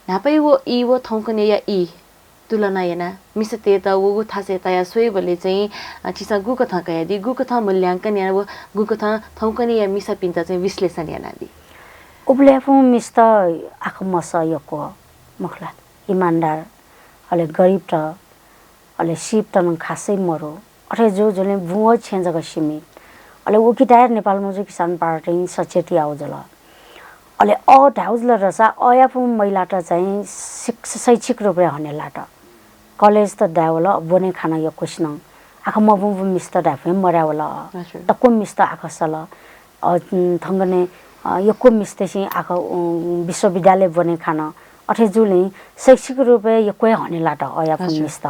नापै वो इ वो थौकने या इ तुलना याना मिसते त वो थासे तया सोय बले चाहिँ चिसा गुको थ कया दि गुको थ मूल्याङ्कन या वो गुको थ थौकने या मिसा पिन्ता चाहिँ विश्लेषण याना दि उब्लेफु मिस्त आखु मस यको मखला ईमानदार अले गरीब त अले सिप त न खासै मरो अरे जो जोले बुङो छेन जग सिमी अले उकिटायर नेपालमा जो किसान पार्टी सचेती आउ जल अले अ ढाउजल रसा अयाफु महिला त चाहिँ शैक्षिक रूपले हनेला त कलेज त दावल बने खाना यो क्वेश्चन आखु मबु मिस्त दाफे मरावला त को मिस्त आखसल थंगने यो को मिस्तेसी आखु विश्वविद्यालय बने खाना अथे जुले शैक्षिक रूपले यो कोइ हनेला त अयाफु मिस्त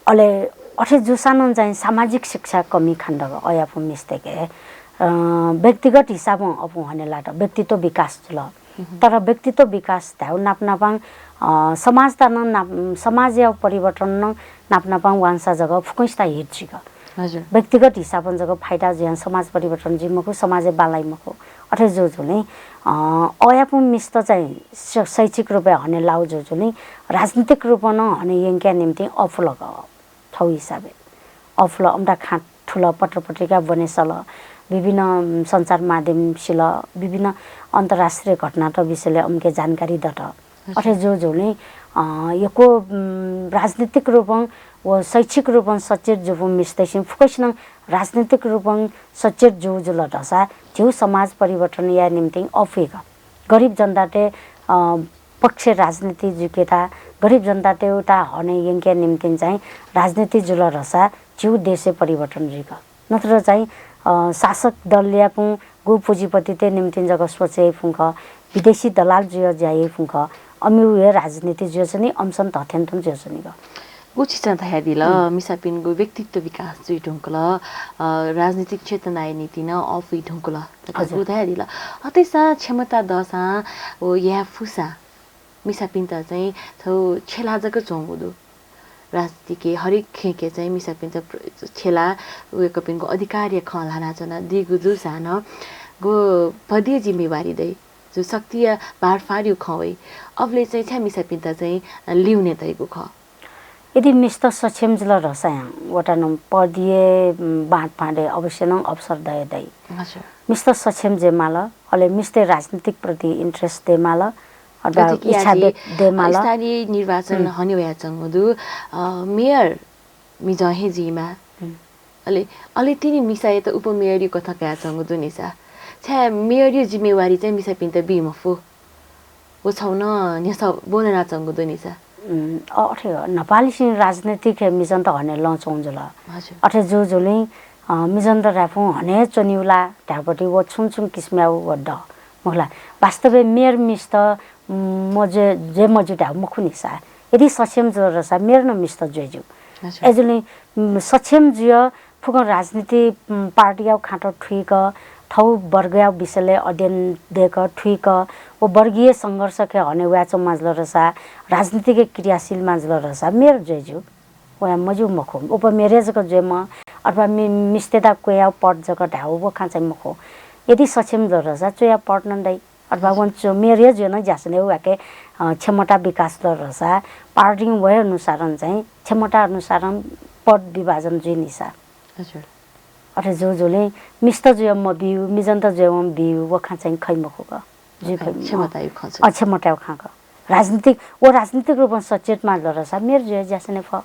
अले अथे जुसानन चाहिँ सामाजिक शिक्षा कमी खण्ड अयाफु मिस्तेके व्यक्तिगत हिसाबमा अपु हनेला त व्यक्तित्व विकास जुल तर व्यक्तित्व विकास धाउ नापनापाङ समाज त न समाज या परिवर्तन न नापनापाङ वांसा जगह फुकैस्ता हिर्जिग हजुर व्यक्तिगत हिसाबन जगह फाइदा ज्यान समाज परिवर्तन जिमको समाज बालाइमको अथे जो जुले अयापु मिस्त चाहिँ शैक्षिक रूपले हने लाउ जो जुले राजनीतिक रूपमा न हने यंक्या निम्ति अफुल थौ हिसाबे अफुल अम्दा खाट ठुला पत्र पत्रिका बनेसल विभिन्न सञ्चार माध्यम सिल विभिन्न अन्तर्राष्ट्रिय घटना त विषयले उनके जानकारी दट अथे जो जोले यको राजनीतिक रूपमा व शैक्षिक रूपमा सचेत जो मिस्तेसिन फुकैसन राजनीतिक रूपमा सचेत जो जुल ढसा जो समाज परिवर्तन या निम्ति अफेगा गरीब जनताते पक्ष राजनीति जुकेता गरीब जनताते एउटा हने यंके निम्ति चाहिँ राजनीति जुल रसा जिउ देशे परिवर्तन जुका नत्र चाहिँ शासक दल यापु गु पुँजीपतिते निम्ति जग सोचे फुंक विदेशी दलाल जुय जाए फुंक अमिउ राजनीति जुय छनि अमसन तथ्यन्तम जुय छनि ग गुछि चाहिँ दिल मिसापिनको व्यक्तित्व विकास जुइ ढुङ्कल राजनीतिक चेतना नीति न अफि ढुङ्कल गुधा दिल अतैसा क्षमता दसा ओ या फुसा मिसापिन त चाहिँ थौ छेलाजको चौबुदु राजनीति के हरेक खेके चाहिँ मिसापिन त छेला उयो कपिनको अधिकार खलाना जना दिगुजु सान गो पदीय जिम्मेवारी दै जो शक्तिय बारफार्यु खवै अबले चाहिँ छ्या मिसापिन त चाहिँ लिउने दैगु ख यदि मिस्त सक्षम जिल्ला रसाया वटा न पदीय बाँड फाँडे अवश्य न अवसर दय दै हजुर मिस्त सक्षम जेमाल अले मिस्ते राजनीतिक प्रति इन्ट्रेस्ट देमाल अथवा इच्छा देमाल स्थानीय निर्वाचन हनिवया चंगदु मेयर मिजहे जिमा अले तिनी मिसाए त उपमेयरी कथा का चंगदु निसा छ्या मेयरी जिम्मेवारी चाहिँ मिसा पिन्त बिमफु वो छौन न्यासा बोलना चंगदु निसा अठे नेपाली सिन राजनीतिक मिजन त हने लचौं जुल हजुर अठे जो जुले मिजन त राफु हने चनिउला ढापटी वो छुङछुङ किस्म्याउ वड मला वास्तव मेयर मिस्त जे मजुटा मुखुनिसा यदि सक्षम जो रसा मेयर न मिस्त जेजु एजुले सक्षम जुय फुक राजनीति पार्टीयाउ खाटो ठुइक थौ वर्गया विषयले अध्ययन देक ठुइक वो वर्गीय संघर्ष के हने व्याचो माजल रसा राजनीतिक क्रियाशील माजल रसा मेयर जेजु वा मजु मखो उपमेयरजको जेम अथवा मिस्तेदा कोया पद जक ढाउ वो खान्छ मखो यदि सक्षम जो रसा चोया पद नदै अथवा वंचो मेयर जो न जासने वाके क्षमता विकास ल रसा पार्टी वे अनुसार चाहिँ क्षमता अनुसार पद विभाजन जुनिसा हजुर अरे जो जोले मिस्त जो म बिउ मिजन त जो म बिउ वो खा चाहिँ खैमखो ग जे क्षमता यु खन्छ क्षमता खाक राजनीतिक वो राजनीतिक रूपमा सचेत मा रसा मेयर जो जासने फ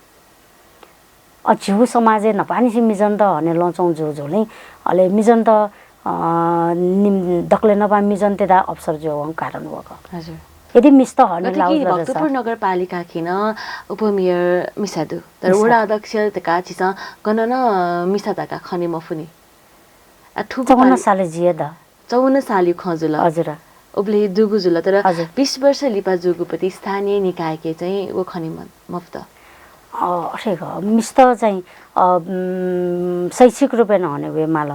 अझु समाजे नपानी सि मिजन त हने लचौं जो जोले अले मिजन त दक्ले नपा मिजन तेदा अवसर जो कारण वक हजुर यदि मिस्त हने लाउ रसा भक्तपुर नगरपालिका खिन उपमेयर मिसादु तर वडा अध्यक्ष तका छिस गणन मिसादाका खने मफुनी अठु 54 साले जिए द 54 साली खजुल हजुर उब्ले दुगुजुल तर हजुर 20 वर्ष लिपा जुगुपति स्थानीय निकाय के चाहिँ वो खने मफ्त अठेक मिस्त चाहिँ शैक्षिक रूपमा हने वे माल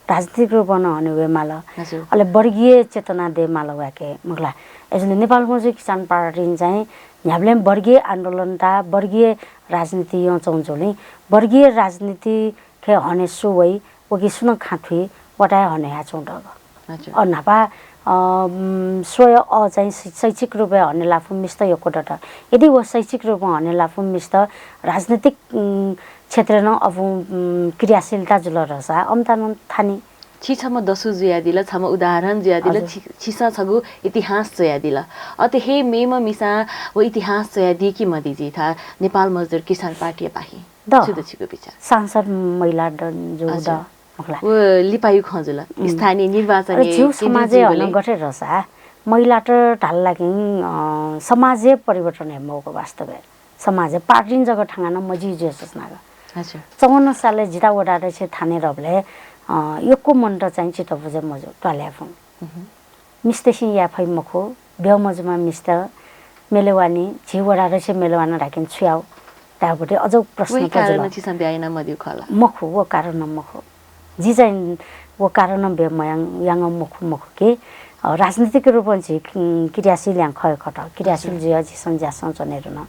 राजनीतिक रूपमा हने वे माल हजुर अले वर्गीय चेतना दे माल वाके मगला यसले नेपाल मजदुर किसान पार्टी चाहिँ हामीले वर्गीय आन्दोलन ता वर्गीय राजनीति यो चौंचोली वर्गीय राजनीति के हने सुवै ओकी सुन खाथुई वटाय हने हा चौंडग हजुर और नापा स्वय अ चाहिँ शैक्षिक रूपमा हने लाफु मिस्त यो कोडट यदि वो शैक्षिक रूपमा हने लाफु मिस्त राजनीतिक क्षेत्र न अब क्रियाशीलता जुल रसा अमतान थानी छिछम दसु जुयादिला छम उदाहरण जुयादिला छिसा छगु इतिहास जुयादिला अते हे मेम मिसा वो इतिहास जुयादि कि मदिजी था नेपाल मजदुर किसान पार्टी पाही छुदछिको विचार सांसद महिला जो द वो लिपायु खजुला स्थानीय निर्वाचन जीव समाजे हन गठे रसा महिला त ढाल लागि समाजे परिवर्तन हेमको वास्तव समाज पार्टी जगह ठाङान मजी जेसस नाग हजुर 54 सालले जिता वडा छ थाने रबले यको मन्ट चाहिँ चित बुझे मजो टल्याफु मिस्तेसिन याफै मखो बेमजमा मिस्त मेलेवानी झिवडा रसे मेलेवाना राखिन छुयाउ ताबटे अझ प्रश्न कारण छिसन ब्याइन मदिउ खला मखो वो कारण मखो जी चाहिँ वो कारण बेमयाङ याङ मखो मखो के राजनीतिक रूपमा चाहिँ क्रियाशील याङ खय खट क्रियाशील जे जिसन ज्यासन चनेर न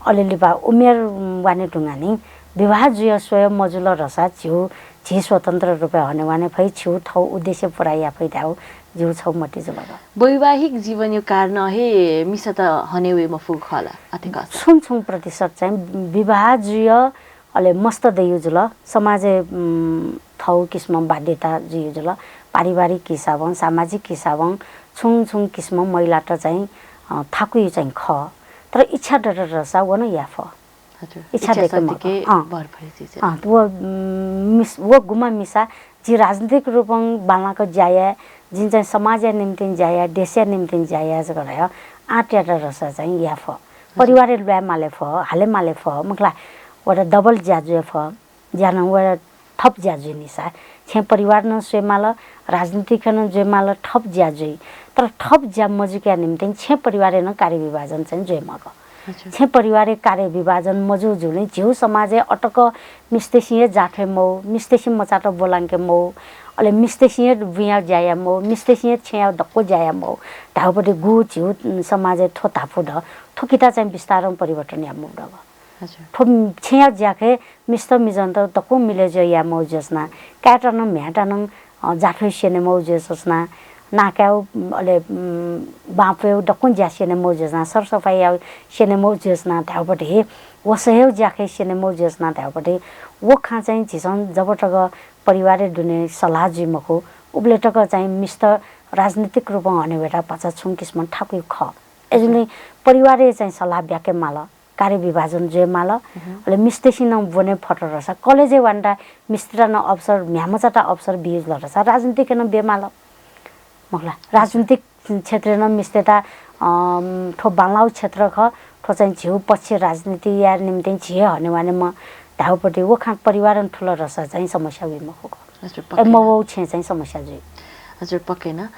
अलिअलि बा उमेर वाने ढुङ्गानी विवाह जुय स्वयं मजुल रसा छिउ झि स्वतन्त्र रूपमा हने वाने फै छिउ थौ उद्देश्य पुराइ आफै थाउ जिउ छौ मटी जुल वैवाहिक जीवन यो कारण हे मिसा त हने वे मफु खला अतिक छुङ प्रतिशत चाहिँ विवाह जुय अले मस्त देयु जुल समाजे थौ किस्म बाध्यता जुय जुल पारिवारिक किसाबं सामाजिक किसाबं छुङ किस्म महिला त चाहिँ थाकु चाहिँ ख तर इच्छा डर रसा वन याफ इच्छा देखे वो गुमा मिसा जी राजनीतिक रूपं बालाको जाया जिन चाहिँ समाज निम्ति जाया देश निम्ति जाया गरायो आट्या रसा चाहिँ याफ परिवार ल्या माले फ हाले माले फ मखला वडा डबल ज्याजु फ ज्यान वडा थप ज्याजु निसा छे परिवार न स्वेमाल राजनीतिक न जेमाल थप ज्याजु तर थप ज्या मजुका निम्ति छे परिवार न कार्य विभाजन चाहिँ जेमाको छे परिवार कार्य विभाजन मजु जुने जिउ समाजे अटक मिस्तेसिए जाठे मौ मिस्तेसि मचाट बोलांके मौ अले मिस्तेसिए बिया जाया मौ मिस्तेसिए छ्या दक्को जाया मौ ताउपटे गु जिउ समाजे थोताफु द थोकिता चाहिँ विस्तारम परिवर्तन या मौ दग थो छ्या ज्याखे मिस्त मिजन्त दक्को मिले ज या मौ जसना काटन म्याटन जाठे सेने मौ जसना नाकाउ अले बापेउ डकुन ज्यासेने मौ जसना सरसफाई आउ सेने मौ जसना ताउपटे वसहेउ ज्याखे सेने मौ जसना ताउपटे वो खा चाहिँ झिसन जबटक परिवार दुने सल्लाह जिमको उब्लेटक चाहिँ मिस्त राजनीतिक रूपमा हने बेटा पचा छुङ किस्म ठाकुइ ख एजुले परिवार चाहिँ सल्लाह ब्याके माल कार्य विभाजन जे माल अले मिस्तेसिन बने फटर रसा कलेजे वान्डा मिस्त्र न अवसर म्यामचाटा अवसर बिज लरसा राजनीतिक न बेमाल मखला राजनीतिक क्षेत्र न मिस्तेता ठो बालाउ क्षेत्र ख ठो चाहिँ झिउ पछि राजनीति या निम्ति झिए हने वाने म धाउपटे वो खा परिवार ठुलो रसा चाहिँ समस्या वे मखो मौ छे चाहिँ समस्या जे हजुर पक्कै न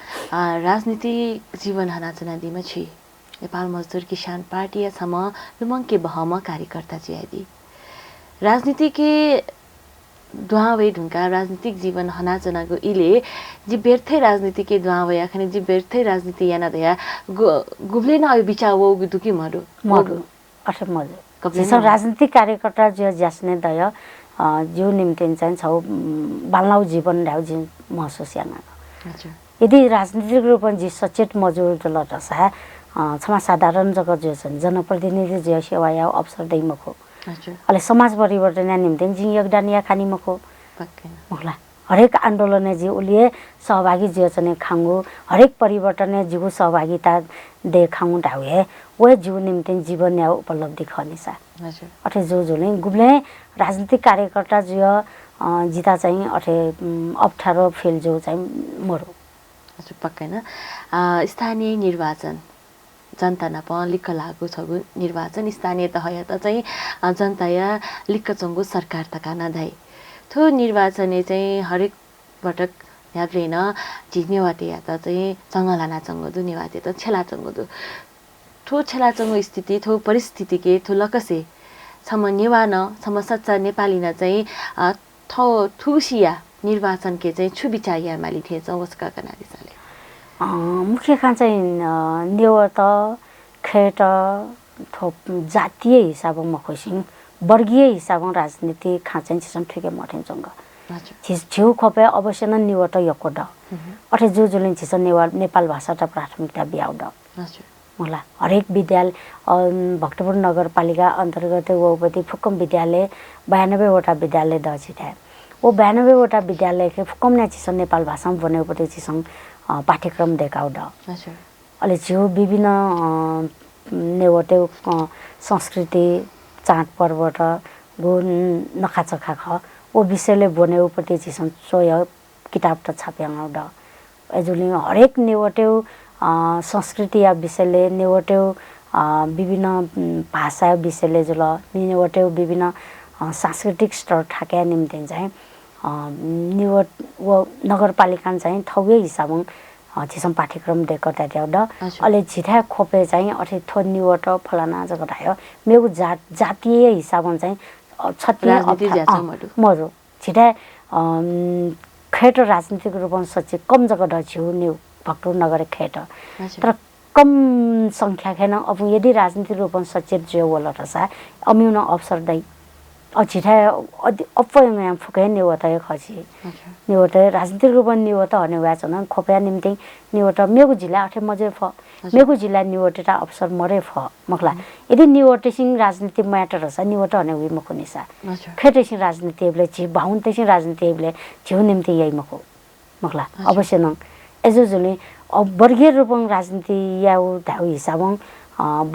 राजनीतिक जीवन हनाचनादिमा छि नेपाल मजदुर किसान पार्टी छम लुमङ्के बहम कार्यकर्ता जियादी राजनीति के दुहावे ढुङ्का राजनीतिक जीवन हनाचनाको इले जी बेर्थे राजनीति के दुहावे याखने जी बेर्थे राजनीति याना दया गुब्ले न अय बिचावो दुकी मरु अठे मजु जसो राजनीतिक कार्यकर्ता जो ज्यास्ने दय जो निम्ति चाहिँ छौ बालनाउ जीवन ढाउ जी महसुस याना यदि राजनीतिक रूपमा जी सचेत मजु ल रसा क्षमा साधारण जगह जो छन् जनप्रतिनिधि जो सेवा या अवसर दैमको अले समाज परिवर्तन निम्ति जी योगदान या खानी मको मखला हरेक आन्दोलन जी उलिए सहभागी जो छने खांगु हरेक परिवर्तन जीव सहभागिता दे खांगु ढावे वो जीव निम्ति जीवन या उपलब्धि खनिसा अठे जो जोले गुब्ले राजनीतिक कार्यकर्ता जो जिता चाहिँ अठे अप्ठ्यारो फेल जो चाहिँ मरो पक्कै न स्थानीय निर्वाचन जनता नप लिक्क लागु छगु निर्वाचन स्थानीय त हय त चाहिँ जनता या लिक्क चंगु सरकार त काना धाइ थो निर्वाचन चाहिँ हरेक पटक याद रेन जिनेवाते या त चाहिँ चंगलाना चंगु दु निवाते त छेला चंगु दु थो छेला चंगु स्थिति थो परिस्थिति के थो लकसे छम नेवान छम सच्चा नेपाली न चाहिँ थो थुसिया निर्वाचन के चाहिँ छु विचार माली थिए चाहिँ उसका कनाली साले मुख्य खान चाहिँ नेवत खेट थोप जातीय हिसाबमा खोसिङ वर्गीय हिसाबमा राजनीति खाँचै छिसन ठिकै मठिन्छङ छिउ खपे अवश्य न निवट यकोड अठे जो जुलिन छिस नेपाल भाषाटा प्राथमिकता ब्याउड मलाई हरेक विद्यालय भक्तपुर नगरपालिका अन्तर्गत वोपति फुक्कम विद्यालय 92 वटा विद्यालय दछिटा वो 92 वटा विद्यालय के फुक्कम ने छिस नेपाल भाषामा बनेपछि छिसङ पाठ्यक्रम देखाउड अहिले छिउ विभिन्न नेवटे संस्कृति चाड पर्व र गो नखाचखा ख वो विषयले बनेपछि छिसङ सोय किताब त छाप्याङड एजुली हरेक नेवटे संस्कृति या विषयले नेवटे विभिन्न भाषा विषयले जुल नेवटे विभिन्न सांस्कृतिक स्तर ठाक्या निम्ति चाहिँ नेवट वो नगरपालिका चाहिँ थौयै हिसाबङ छिसम पाठ्यक्रम देकटा त्याउड अहिले छिठा खोपे चाहिँ अठे थो निवट फलाना जगत आयो मेगु जातीय हिसाबमा चाहिँ छत्तीय मरो छिठा खेट राजनीतिक रूपमा सच्ची कम जगत छिउ न्यू भक्तपुर नगर खेट तर कम संख्या खेन अब यदि राजनीतिक रूपमा सचेत जो वला रसा अम्युन अवसर दै छिठा अपयङ फुके नेवत खसी नेवत राजनीतिक रूपमा नेवत हने वाचन खोप्या निम्ति नेवत मेगु जिल्ला अठे मजे फ मेगु जिल्ला नेवटेटा अवसर मरे फ मखला यदि नेवटेसिङ राजनीति म्याटर रसा नेवट हने उ मखु निसा खेटेसिङ राजनीतिले छि बाहुनतेसिङ राजनीतिले छिउ निम्ति यही मखु मखला अवश्य न एजुजुले वर्गीय रूपमा राजनीति या धाउ हिसाबङ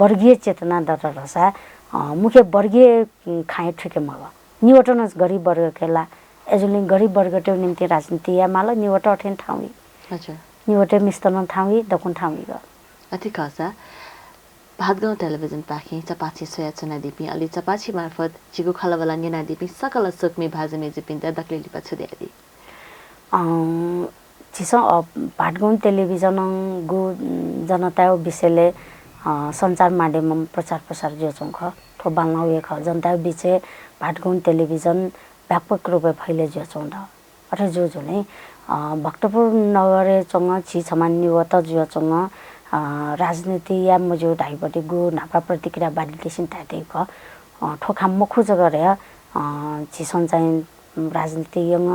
वर्गीय चेतना दर रसा मुख्य वर्गीय खाए ठिकै मग निवट न गरीब वर्ग केला एजुले गरीब वर्ग टे निम्ति राजनीति या माल निवट अठेन ठाउँ अच्छा निवट मिस्तन ठाउँ दकुन ठाउँ ग अति खासा भातगाउँ टेलिभिजन पाखी चपाची सोया चना दिपी अलि चपाची मार्फत जिगु खलबला नेना दिपी सकल सुकमी भाजमे जिपिन त दक्ले लिपा छुदेदी छिसो भातगाउँ टेलिभिजन गु जनता विषयले संचार माध्यम प्रचार प्रसार जो ख थो बालनाउ ख जनता बीचे भातगाउँ टेलिभिजन व्यापक रूपे फैले जो चौंड अठे जो जुले भक्तपुर नगरे चंग छि छमान निवत जो चंग राजनीति या मजो ढाइपटी गु नापा प्रतिक्रिया बादिलेसिन ताते ख ठोखा मखु जगरे छिसन चाहिँ राजनीति यङ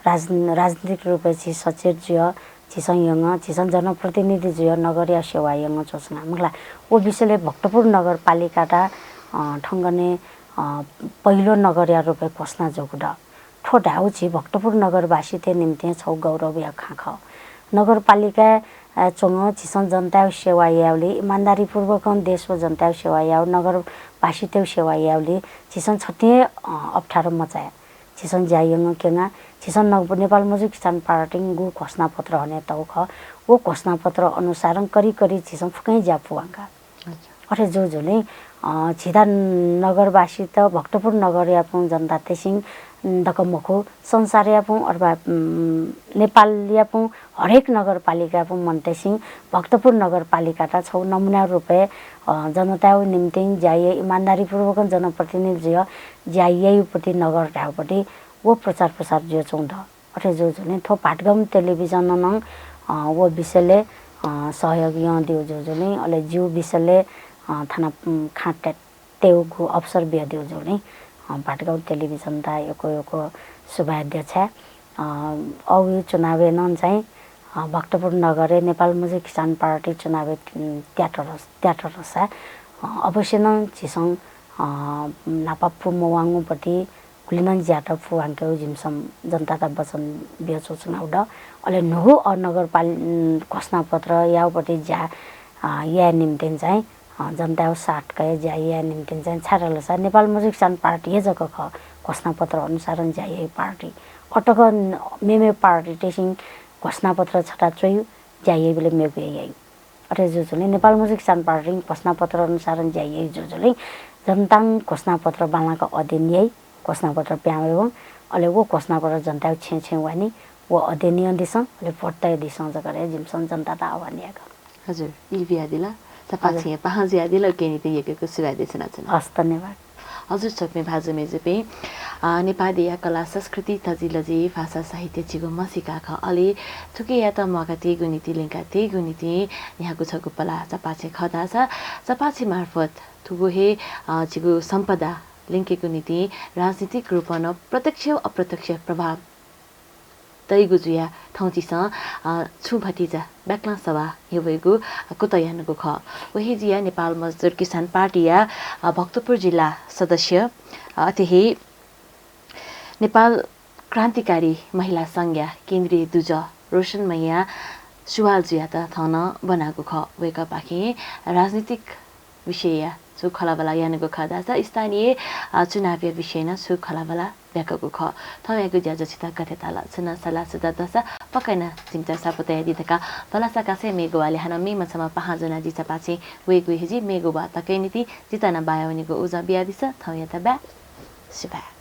राजनीतिक रूपे छि सचेत जो छिसन यङ छिसन जनप्रतिनिधि जो नगरीय सेवा यङ चोसना मलाई ओ विषयले भक्तपुर नगरपालिकाटा ठंगने पहिलो नगरीय रूपे घोषणा जोगुड ठोडाउ छि भक्तपुर नगरवासी ते निम्ति छौ गौरव या खाख नगरपालिका चोंग छिसन जनता सेवा यावले ईमानदारी पूर्वक देशको जनता सेवा याव नगरवासी ते सेवा यावले छिसन छते अप्ठारो मचाया छिसन जायङ केङा छिसन नेपाल मजदुर किसान पार्टी गु घोषणा पत्र हने तौख वो घोषणा पत्र अनुसार करी छिसन फुकै जापुवांगा अरे जो जोले छिदा नगरवासी त भक्तपुर नगर यापुङ जनता तेसिङ दकमखो संसार यापुङ अथवा नेपाल यापुङ हरेक नगरपालिका यापुङ मनतेसिङ भक्तपुर नगरपालिका ता छौ नमुना रूपे जनता निम्ति जाय ईमानदारी पूर्वक जनप्रतिनिधि जाय उपति नगर ढाउपति वो प्रचार प्रसार जो चौंध अठे जो जुने थो भातगाउँ टेलिभिजन नङ वो विषयले सहयोग यहाँ दिउ जो जुने अले जिउ विषयले थाना खाट तेउको अवसर बिया दिउ जो ने भातगाउँ टेलिभिजन ता एको शुभाध्यक्ष औ चुनाव नन चाहिँ भक्तपुर नगरे नेपाल मजदुर किसान पार्टी चुनाव त्याटरसा अवश्य न छिसङ नापापु मवाङुपति कुलिनन ज्याटा फुवाङके जिमसम जनता ता वचन बियो चुनाव ड अले नुहु नगरपालिका घोषणा पत्र याउपति जा या निम्ति चाहिँ जनता साट कय जाय निम्ति चाहिँ छाडलसा नेपाल मजदुर किसान पार्टी हे जक ख घोषणा पत्र अनुसार जाय पार्टी अटक मेमे पार्टी टेसिङ घोषणा पत्र छटा चोय जाय बेले मेगु यही अरे जो जुले नेपाल मजदुर किसान पार्टी घोषणा पत्र अनुसार जाय जो जुले जनताङ घोषणा पत्र बालाका अधीन यही घोषणा पत्र प्यामेव अले वो घोषणा पत्र जनता छे वानी वो अधीन दिस अले पट्टै दिस जगरे जिमसन जनता ता आवानी हजुर ई बिया दिला तपाईँ पाहाँ ज्या दिला केनी ते यकेको सुगा देसन छ हस् धन्यवाद हजुर सक्ने भाजु मेजुपे नेपाली या कला संस्कृति तजिलजी भाषा साहित्य चिगो मसिका ख अलि थुके या त मगते गुनिति लिङ्का ते गुनिति यहाँको छगु पला चपाचे खदा छ चपाचे मार्फत थुगुहे चिगु सम्पदा लिङ्केको नीति राजनीतिक रूपमा प्रत्यक्ष अप्रत्यक्ष प्रभाव तैगुजुया ठाउँचिस छु भतिजा ब्याक्ला सभा हेवेगु कुतयानको ख वही जिया नेपाल मजदुर किसान पार्टी या भक्तपुर जिल्ला सदस्य अतिही नेपाल क्रान्तिकारी महिला संघ केन्द्रीय दुज रोशन मैया सुवाल जुया त थन बनाएको ख वेका पाखे राजनीतिक विषय सु खलाबला यानको खदा छ स्थानीय चुनावी विषयना सु खलाबला ब्याकको ख थमेको ज्याजसित गतेताला छन सला सुदा दसा पकाइना चिम्चा सापतया दिदका तलासा कासे मेगोवाले हाना मे मसमा पहाजना जिचा पाछे वेगु हेजी मेगोवा तकै नीति जिताना बायावनीको उजा बियादिस थौया त ब्या सुबा